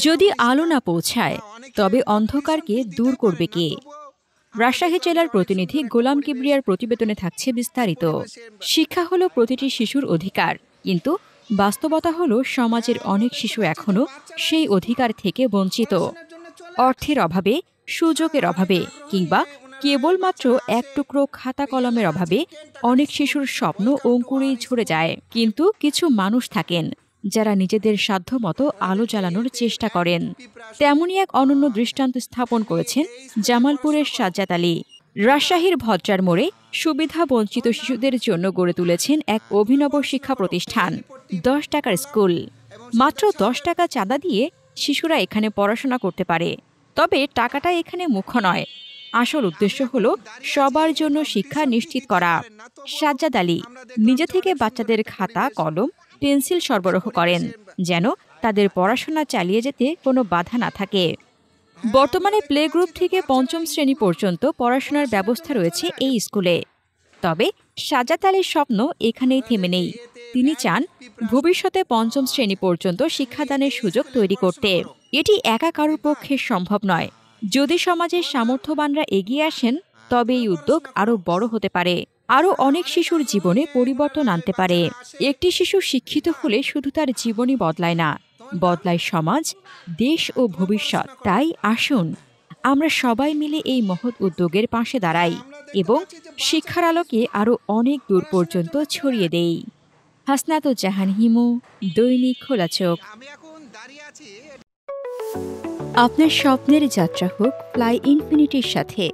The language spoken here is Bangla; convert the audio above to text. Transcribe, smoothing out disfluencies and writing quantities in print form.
যদি আলো না পৌঁছায় তবে অন্ধকারকে দূর করবে কে? রাজশাহী জেলার প্রতিনিধি গোলাম কিবরিয়ার প্রতিবেদনে থাকছে বিস্তারিত। শিক্ষা হলো প্রতিটি শিশুর অধিকার, কিন্তু বাস্তবতা হলো সমাজের অনেক শিশু এখনো সেই অধিকার থেকে বঞ্চিত। অর্থের অভাবে, সুযোগের অভাবে কিংবা কেবলমাত্র এক টুকরো খাতা কলমের অভাবে অনেক শিশুর স্বপ্ন অঙ্কুরেই ঝরে যায়। কিন্তু কিছু মানুষ থাকেন যারা নিজেদের সাধ্যমতো আলো জ্বালানোর চেষ্টা করেন। তেমনই এক অনন্য দৃষ্টান্ত স্থাপন করেছেন জামালপুরের সাজ্জাদ আলী। রাজশাহীর ভদ্রার মোড়ে সুবিধা বঞ্চিত শিশুদের জন্য গড়ে তুলেছেন এক অভিনব শিক্ষা প্রতিষ্ঠান 10 টাকার স্কুল। মাত্র 10 টাকা চাঁদা দিয়ে শিশুরা এখানে পড়াশোনা করতে পারে। তবে টাকাটা এখানে মুখ্য নয়, আসল উদ্দেশ্য হল সবার জন্য শিক্ষা নিশ্চিত করা। সাজ্জাদ আলী নিজে থেকে বাচ্চাদের খাতা, কলম, পেন্সিল সরবরাহ করেন যেন তাদের পড়াশোনা চালিয়ে যেতে কোনো বাধা না থাকে। বর্তমানে প্লে গ্রুপ থেকে 5ম শ্রেণী পর্যন্ত পড়াশোনার ব্যবস্থা রয়েছে এই স্কুলে। তবে সাজ্জাদ আলীর স্বপ্ন এখানেই থেমে নেই। তিনি চান ভবিষ্যতে 5ম শ্রেণী পর্যন্ত শিক্ষাদানের সুযোগ তৈরি করতে। এটি একা কারোর পক্ষে সম্ভব নয়। যদি সমাজের সামর্থ্যবানরা এগিয়ে আসেন তবে এই উদ্যোগ আরও বড় হতে পারে, আরও অনেক শিশুর জীবনে পরিবর্তন আনতে পারে। একটি শিশু শিক্ষিত হলে শুধু তার জীবনই বদলায় না, বদলায় সমাজ, দেশ ও ভবিষ্যৎ। তাই আসুন আমরা সবাই মিলে এই মহৎ উদ্যোগের পাশে দাঁড়াই এবং শিক্ষার আলোকে আরও অনেক দূর পর্যন্ত ছড়িয়ে দেই। হাসনাতুজ্জাহান হিমু, দৈনিক খোলা চোখ। আপনার স্বপ্নের যাত্রা হোক ফ্লাই ইনফিনিটির সাথে।